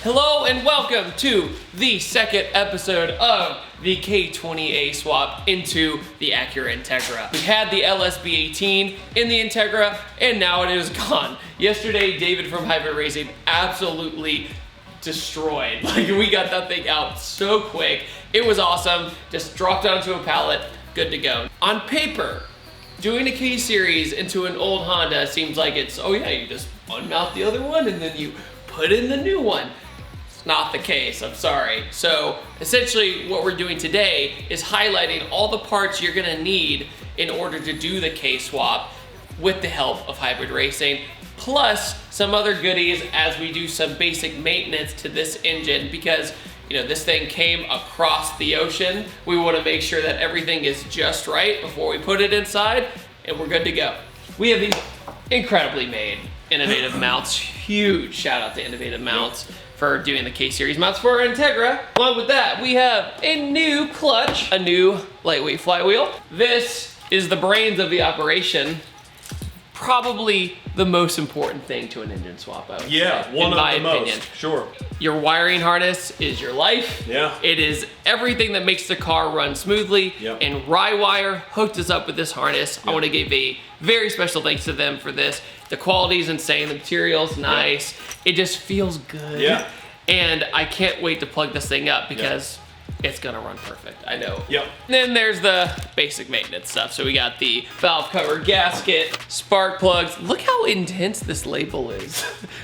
Hello and welcome to the second episode of the K20A swap into the Acura Integra. We had the LSB18 in the Integra and now it is gone. Yesterday, David from Hybrid Racing absolutely destroyed. Like, we got that thing out so quick. It was awesome. Just dropped onto a pallet, good to go. On paper, doing a K series into an old Honda seems like it's, oh yeah, you just unmount the other one and then you put in the new one. Not the case, I'm sorry. So essentially what we're doing today is highlighting all the parts you're gonna need in order to do the K swap with the help of Hybrid Racing, plus some other goodies as we do some basic maintenance to this engine because this thing came across the ocean. We wanna make sure that everything is just right before we put it inside and we're good to go. We have these incredibly made innovative mounts. Huge shout out to Innovative Mounts for doing the K-Series mounts for our Integra. Along with that, we have a new clutch, a new lightweight flywheel. This is the brains of the operation. Probably the most important thing to an engine swap out. Yeah, one of the most, sure. Your wiring harness is your life. Yeah. It is everything that makes the car run smoothly. Yep. And Rywire hooked us up with this harness. Yep. I want to give a very special thanks to them for this. The quality is insane, the material's nice. Yep. It just feels good. Yeah. And I can't wait to plug this thing up because it's gonna run perfect, I know. Yep. And then there's the basic maintenance stuff. So we got the valve cover gasket, spark plugs. Look how intense this label is.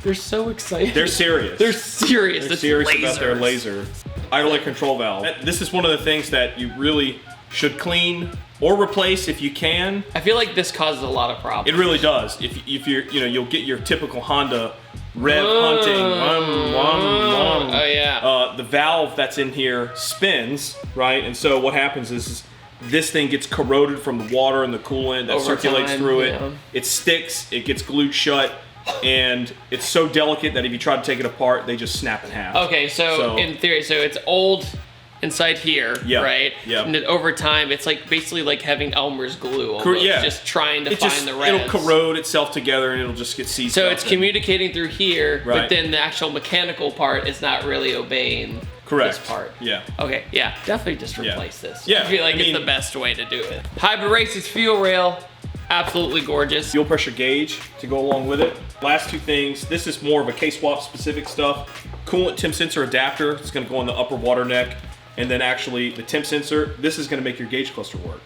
They're so excited. They're serious. They're serious. They're serious about their laser. Idler control valve. This is one of the things that you really should clean or replace if you can. I feel like this causes a lot of problems. It really does. If you're, you'll get your typical Honda rev hunting, oh yeah. The valve that's in here spins, right? And so what happens is this thing gets corroded from the water and the coolant that circulates through it. It sticks, it gets glued shut, and it's so delicate that if you try to take it apart, they just snap in half. Okay, so in theory, so it's old inside here, right? Yeah. And then over time, it's like basically like having Elmer's glue almost, just trying to find the revs. It'll corrode itself together and it'll just get seized. So it's communicating through here, but then the actual mechanical part is not really obeying this part. Yeah. Okay, yeah, definitely just replace this. Yeah. I feel like it's the best way to do it. Hybrid Racing's fuel rail, absolutely gorgeous. Fuel pressure gauge to go along with it. Last two things, this is more of a K-swap specific stuff. Coolant temp sensor adapter, it's gonna go on the upper water neck. And then actually the temp sensor, this is gonna make your gauge cluster work.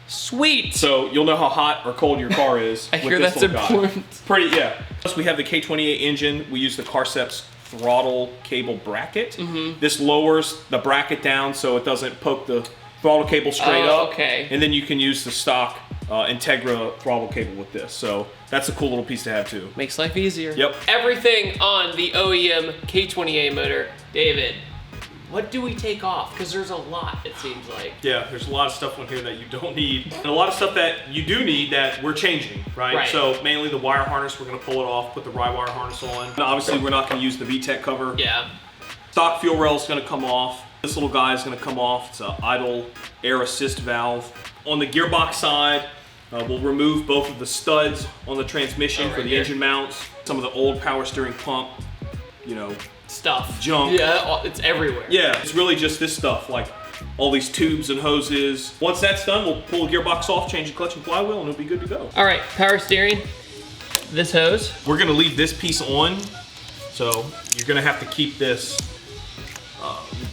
Sweet. So you'll know how hot or cold your car is. I hear that's important. Pretty, yeah. Plus we have the K20A engine. We use the Carcep's throttle cable bracket. This lowers the bracket down so it doesn't poke the throttle cable straight up. Okay. And then you can use the stock Integra throttle cable with this. So that's a cool little piece to have too. Makes life easier. Yep. Everything on the OEM K20A motor. David, what do we take off? Because there's a lot, it seems like. Yeah, there's a lot of stuff on here that you don't need. And a lot of stuff that you do need that we're changing, right? So mainly the wire harness, we're gonna pull it off, put the Rywire harness on. And obviously we're not gonna use the VTEC cover. Yeah. Stock fuel rail is gonna come off. This little guy is gonna come off. It's an idle air assist valve. On the gearbox side, we'll remove both of the studs on the transmission for the engine mounts. Some of the old power steering pump, stuff. Junk. Yeah, it's everywhere. Yeah, it's really just this stuff, like all these tubes and hoses. Once that's done, we'll pull the gearbox off, change the clutch and flywheel, and it'll be good to go. All right, power steering, this hose. We're gonna leave this piece on, so you're gonna have to keep this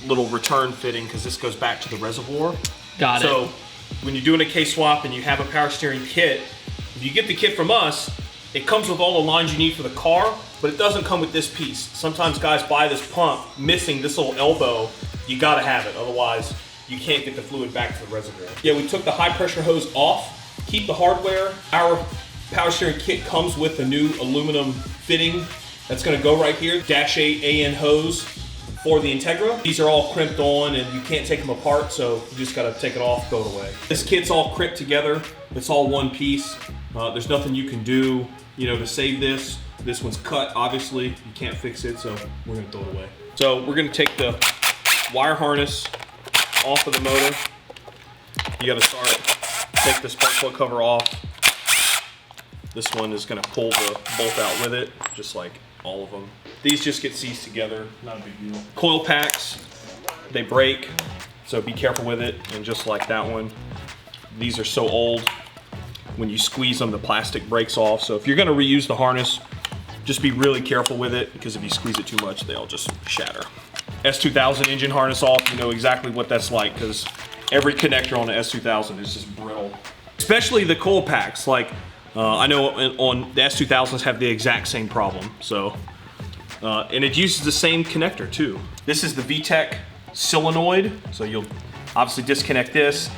little return fitting because this goes back to the reservoir. Got it. So when you're doing a K-swap and you have a power steering kit, if you get the kit from us, it comes with all the lines you need for the car, but it doesn't come with this piece. Sometimes guys buy this pump missing this little elbow. You gotta have it, otherwise you can't get the fluid back to the reservoir. Yeah, we took the high pressure hose off, keep the hardware. Our power steering kit comes with a new aluminum fitting that's gonna go right here, -8 AN hose for the Integra. These are all crimped on and you can't take them apart, so you just gotta take it off, throw it away. This kit's all crimped together. It's all one piece. There's nothing you can do, to save this. This one's cut, obviously. You can't fix it, so we're gonna throw it away. So we're gonna take the wire harness off of the motor. You gotta take the spark plug cover off. This one is gonna pull the bolt out with it, just like all of them. These just get seized together, not a big deal. Coil packs, they break, so be careful with it. And just like that one, these are so old, when you squeeze them, the plastic breaks off. So if you're gonna reuse the harness, just be really careful with it, because if you squeeze it too much, they'll just shatter. S2000 engine harness off, you know exactly what that's like, because every connector on the S2000 is just brittle. Especially the coil packs, like I know on the S2000s have the exact same problem. So, and it uses the same connector too. This is the VTEC solenoid, so you'll obviously disconnect this.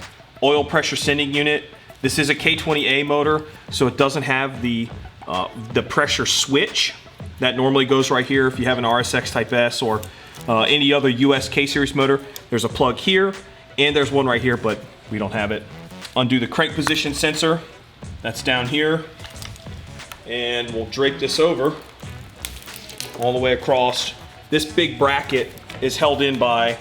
Oil pressure sending unit. This is a K20A motor, so it doesn't have the pressure switch that normally goes right here if you have an RSX Type S or any other US K-Series motor. There's a plug here, and there's one right here, but we don't have it. Undo the crank position sensor. That's down here. And we'll drape this over all the way across. This big bracket is held in by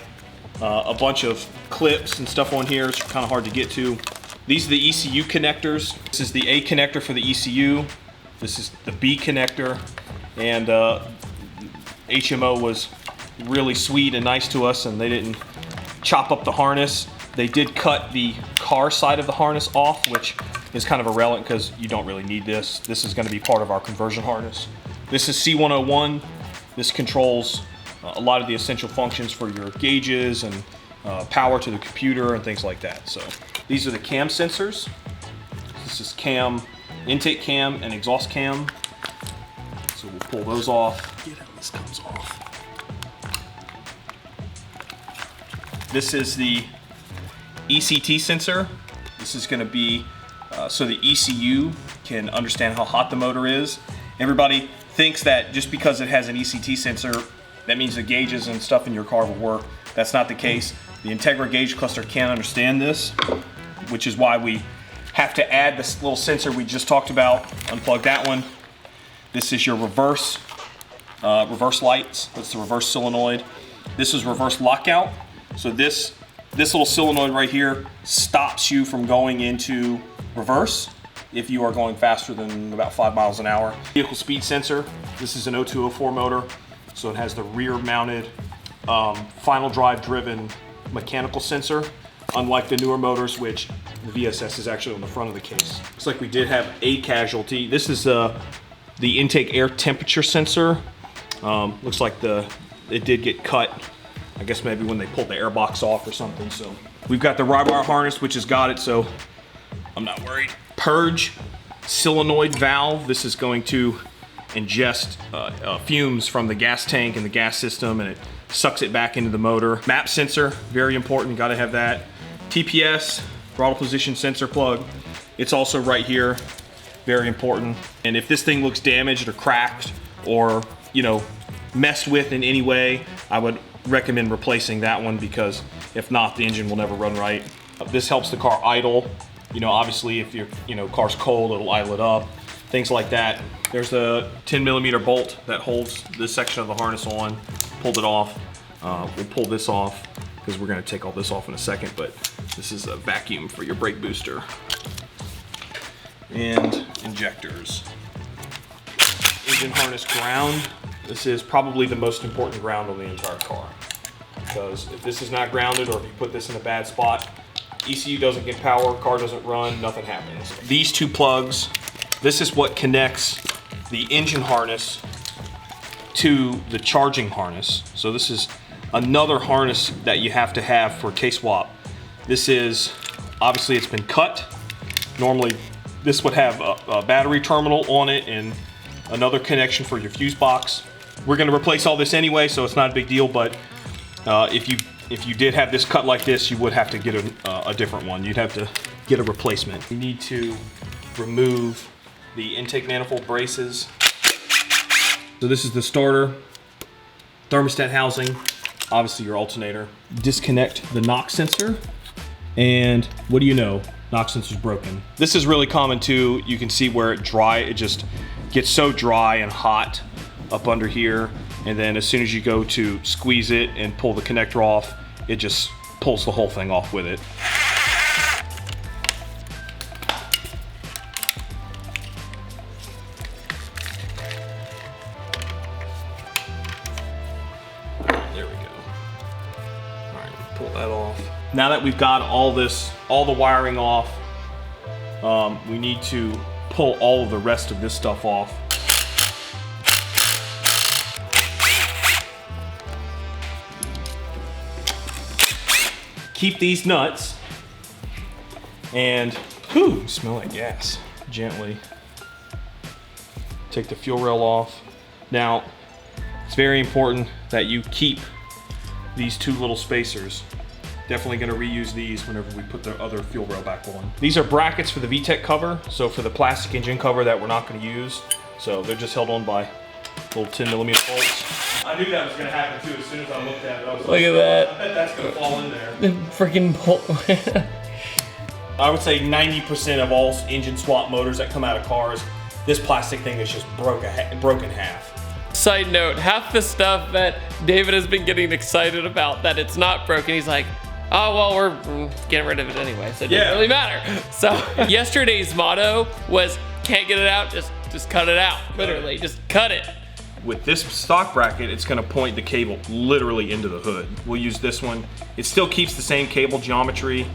a bunch of clips and stuff on here. It's kind of hard to get to. These are the ECU connectors. This is the A connector for the ECU. This is the B connector. And HMO was really sweet and nice to us, and they didn't chop up the harness. They did cut the car side of the harness off, which is kind of irrelevant because you don't really need this. This is going to be part of our conversion harness. This is C101. This controls a lot of the essential functions for your gauges and power to the computer and things like that. So these are the cam sensors. This is cam, intake cam and exhaust cam. So we'll pull those off. Get how this comes off. This is the ECT sensor. This is going to be so the ECU can understand how hot the motor is. Everybody thinks that just because it has an ECT sensor, that means the gauges and stuff in your car will work. That's not the case. The Integra gauge cluster can't understand this, which is why we have to add this little sensor we just talked about. Unplug that one. This is your reverse lights. That's the reverse solenoid. This is reverse lockout. So this little solenoid right here stops you from going into reverse if you are going faster than about 5 miles an hour. Vehicle speed sensor. This is an 0204 motor, so it has the rear mounted final drive driven mechanical sensor, unlike the newer motors, which the VSS is actually on the front of the case. Looks like we did have a casualty. This is the intake air temperature sensor. Looks like it did get cut, I guess maybe when they pulled the air box off or something. So we've got the ride wire harness, which has got it, so I'm not worried. Purge solenoid valve. This is going to ingest fumes from the gas tank and the gas system, and it sucks it back into the motor. Map sensor, very important, you gotta have that. TPS, throttle position sensor plug. It's also right here, very important. And if this thing looks damaged or cracked or, you know, messed with in any way, I would recommend replacing that one, because if not, the engine will never run right. This helps the car idle. You know, obviously if your car's cold, it'll idle it up, things like that. There's a 10mm bolt that holds this section of the harness on. Pulled it off. We'll pull this off because we're going to take all this off in a second, but this is a vacuum for your brake booster. And injectors. Engine harness ground. This is probably the most important ground on the entire car, because if this is not grounded, or if you put this in a bad spot, ECU doesn't get power, car doesn't run, nothing happens. These two plugs, this is what connects the engine harness to the charging harness. So this is another harness that you have to have for K-swap. This is, obviously it's been cut. Normally this would have a battery terminal on it and another connection for your fuse box. We're gonna replace all this anyway, so it's not a big deal, but if you did have this cut like this, you would have to get a different one. You'd have to get a replacement. You need to remove the intake manifold braces. So this is the starter, thermostat housing, obviously your alternator. Disconnect the knock sensor, and what do you know? Knock sensor's broken. This is really common too. You can see where it just gets so dry and hot up under here, and then as soon as you go to squeeze it and pull the connector off, it just pulls the whole thing off with it. There we go. All right, pull that off. Now that we've got all the wiring off, we need to pull all of the rest of this stuff off. Keep these nuts and, whew, smell like gas. Gently take the fuel rail off. Now, it's very important that you keep these two little spacers. Definitely gonna reuse these whenever we put the other fuel rail back on. These are brackets for the VTEC cover, so for the plastic engine cover that we're not gonna use. So they're just held on by little 10mm bolts. I knew that was gonna happen too as soon as I looked at it. I was Look at that. I bet that's gonna fall in there. The freaking bolt. I would say 90% of all engine swap motors that come out of cars, this plastic thing is just broken in half. Side note, half the stuff that David has been getting excited about that it's not broken, he's like, oh, well, we're getting rid of it anyway, so it doesn't really matter. So yesterday's motto was, can't get it out, just cut it out. Literally, just cut it. With this stock bracket, it's gonna point the cable literally into the hood. We'll use this one. It still keeps the same cable geometry,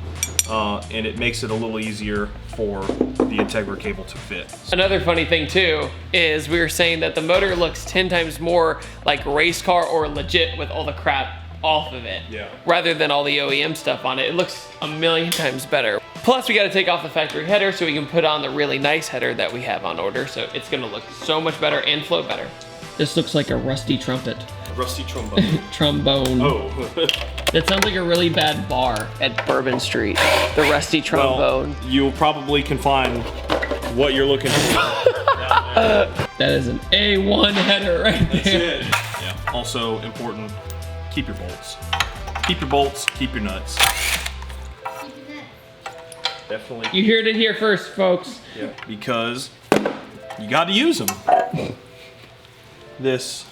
and it makes it a little easier for the Integra cable to fit. Another funny thing too is we were saying that the motor looks 10 times more like race car or legit with all the crap off of it, rather than all the OEM stuff on it. It looks a million times better. Plus, we got to take off the factory header so we can put on the really nice header that we have on order. So it's gonna look so much better and float better. This looks like a rusty trumpet. Rusty trombone. Trombone. Oh. That sounds like a really bad bar at Bourbon Street. The rusty trombone. Well, you'll probably can find what you're looking for down there. That is an A1 header right there. That's it. Yeah. Also important, keep your bolts. Keep your bolts, keep your nuts. Definitely. You heard it here first, folks. Yeah. Because you got to use them. This,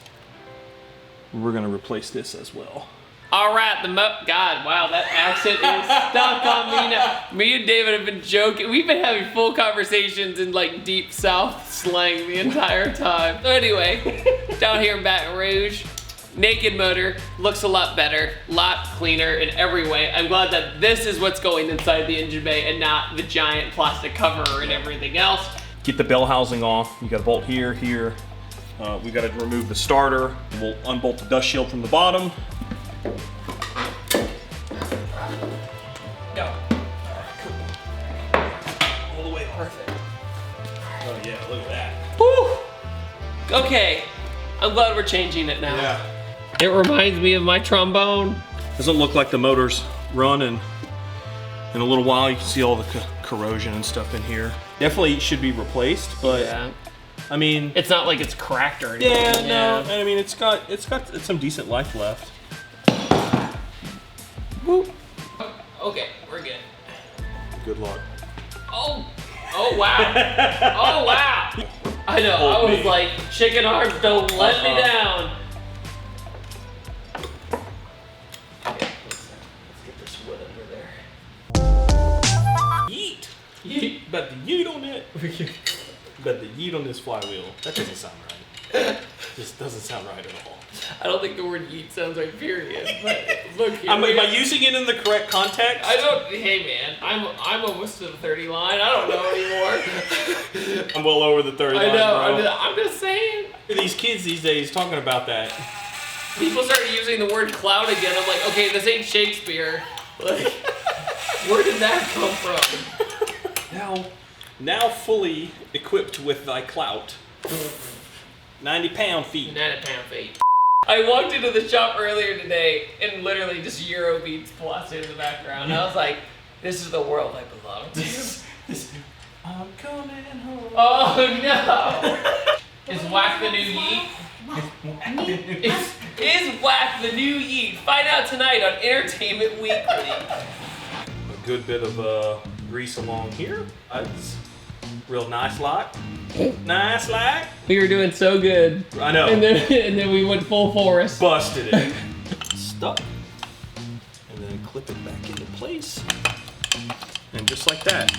we're gonna replace this as well. All right, God, wow, that accent is stuck on me now. Me and David have been joking. We've been having full conversations in like deep South slang the entire time. So anyway, down here in Baton Rouge, naked motor, looks a lot better, lot cleaner in every way. I'm glad that this is what's going inside the engine bay and not the giant plastic cover and everything else. Get the bell housing off. You got a bolt here, here. We got to remove the starter. We'll unbolt the dust shield from the bottom. Go. All the way perfect. Oh yeah, look at that. Woo! Okay, I'm glad we're changing it now. Yeah. It reminds me of my trombone. Doesn't look like the motor's run in a little while. You can see all the corrosion and stuff in here. Definitely should be replaced, but yeah. I mean, It's not like it's cracked or anything. yeah, no. And I mean, it's got some decent life left. Woo. Okay, we're good. Good luck. Oh wow. Oh wow. I know, I was like, chicken arms don't let me down. Okay, let's get this wood under there. Yeet. Yeet. Bet the yeet on it. Bet the yeet on this flywheel. That doesn't sound right. Just doesn't sound right at all. I don't think the word yeet sounds right, period. But look here. Am I using it in the correct context? Hey man, I'm almost to the 30 line. I don't know anymore. I'm well over the 30 line, I know, bro. I'm just saying. These kids these days talking about that. People started using the word clout again. I'm like, okay, this ain't Shakespeare. Like, where did that come from? Now fully equipped with thy clout. 90-pound feet. 90-pound feet. I walked into the shop earlier today and literally just Euro beats blasted in the background. I was like, this is the world I belong to. I'm coming home. Oh no! Is Whack the new Yeet? Is Whack the new Yeet? Find out tonight on Entertainment Weekly. A good bit of grease along here. That's real nice like. Nice like. We were doing so good. I know. And then we went full forest. Busted it. Stuck. And then clip it back into place. And just like that.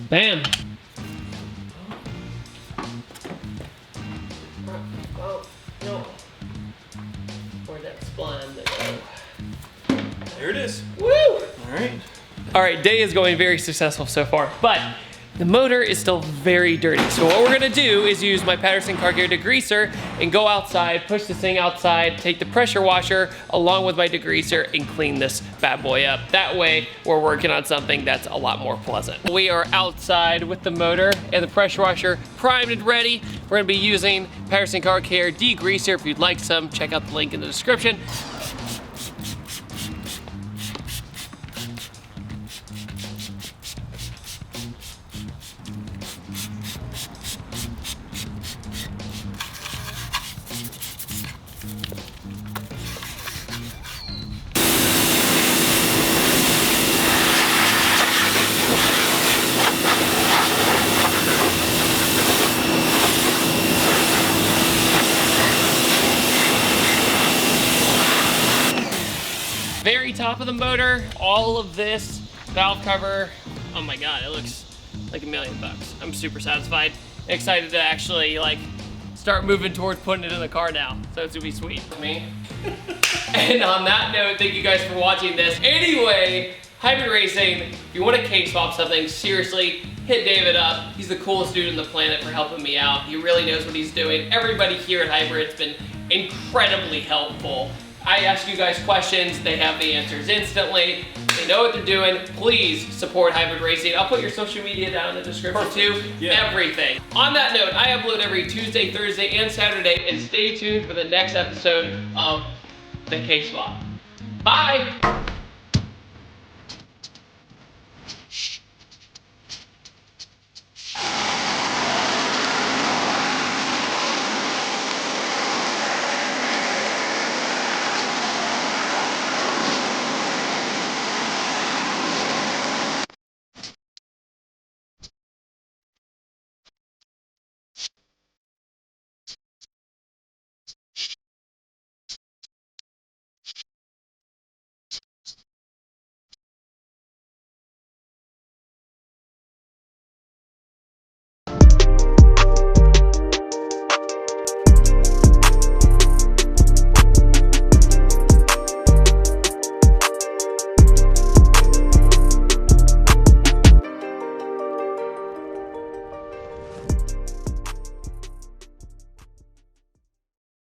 Bam. There it is. Woo! All right, day is going very successful so far, but the motor is still very dirty. So what we're gonna do is use my Patterson car care degreaser and go outside, push this thing outside, take the pressure washer along with my degreaser and clean this bad boy up. That way, we're working on something that's a lot more pleasant. We are outside with the motor and the pressure washer primed and ready. We're gonna be using Patterson car care degreaser. If you'd like some, check out the link in the description. Very top of the motor, all of this valve cover. Oh my God, it looks like $1 million. I'm super satisfied, excited to actually like start moving towards putting it in the car now. So it's gonna be sweet for me. And on that note, thank you guys for watching this. Anyway, Hybrid Racing, if you want to K-swap something, seriously, hit David up. He's the coolest dude on the planet for helping me out. He really knows what he's doing. Everybody here at Hybrid's been incredibly helpful. I ask you guys questions, they have the answers instantly. They know what they're doing. Please support Hybrid Racing. I'll put your social media down in the description too. Yeah. Everything. On that note, I upload every Tuesday, Thursday, and Saturday, and stay tuned for the next episode of the K-Swap. Bye!